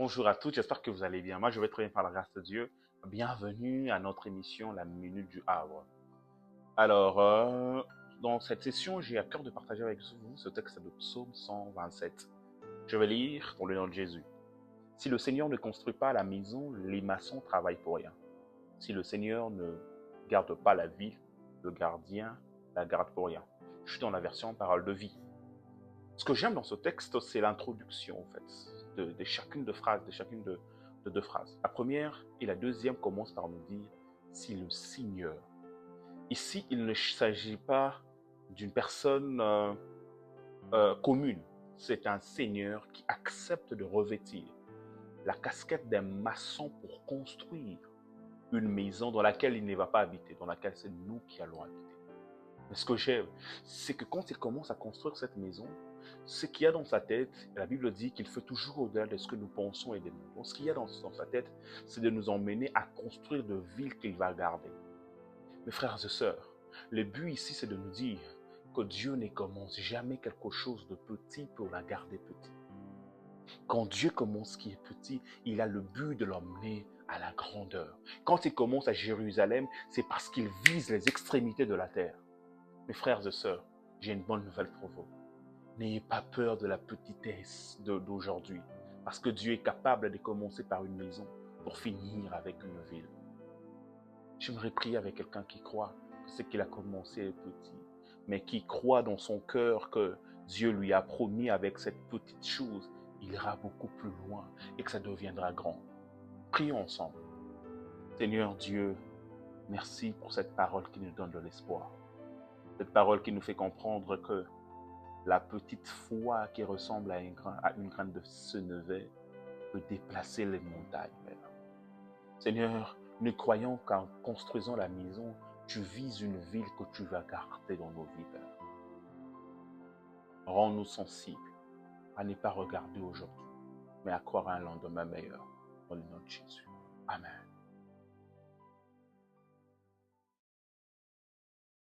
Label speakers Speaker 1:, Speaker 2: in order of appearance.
Speaker 1: Bonjour à tous, j'espère que vous allez bien. Moi, je vais très bien par la grâce de Dieu. Bienvenue à notre émission La Minute du Havre. Alors, dans cette session, j'ai à cœur de partager avec vous ce texte de Psaume 127. Je vais lire dans le nom de Jésus. Si le Seigneur ne construit pas la maison, les maçons travaillent pour rien. Si le Seigneur ne garde pas la ville, le gardien la garde pour rien. Je suis dans la version Parole de vie. Ce que j'aime dans ce texte, c'est l'introduction, en fait, de chacune de phrases, de deux phrases. La première et la deuxième commencent par nous dire « si le Seigneur ». Ici, il ne s'agit pas d'une personne commune. C'est un Seigneur qui accepte de revêtir la casquette d'un maçon pour construire une maison dans laquelle il ne va pas habiter, dans laquelle c'est nous qui allons habiter. Mais ce que j'aime, c'est que quand il commence à construire cette maison, ce qu'il y a dans sa tête, la Bible dit qu'il fait toujours au-delà de ce que nous pensons et demandons. Donc, ce qu'il y a dans sa tête, c'est de nous emmener à construire de villes qu'il va garder. Mes frères et sœurs, le but ici, c'est de nous dire que Dieu ne commence jamais quelque chose de petit pour la garder petit. Quand Dieu commence ce qui est petit, il a le but de l'emmener à la grandeur. Quand il commence à Jérusalem, c'est parce qu'il vise les extrémités de la terre. Mes frères et sœurs, j'ai une bonne nouvelle pour vous. N'ayez pas peur de la petitesse d'aujourd'hui, parce que Dieu est capable de commencer par une maison pour finir avec une ville. J'aimerais prier avec quelqu'un qui croit que ce qu'il a commencé est petit, mais qui croit dans son cœur que Dieu lui a promis avec cette petite chose, il ira beaucoup plus loin et que ça deviendra grand. Prions ensemble. Seigneur Dieu, merci pour cette parole qui nous donne de l'espoir. Cette parole qui nous fait comprendre que la petite foi qui ressemble à une graine de senevé peut déplacer les montagnes, Père. Seigneur, nous croyons qu'en construisant la maison, tu vises une ville que tu vas garder dans nos vies, Père. Rends-nous sensibles à ne pas regarder aujourd'hui, mais à croire à un lendemain meilleur. Dans le nom de Jésus. Amen.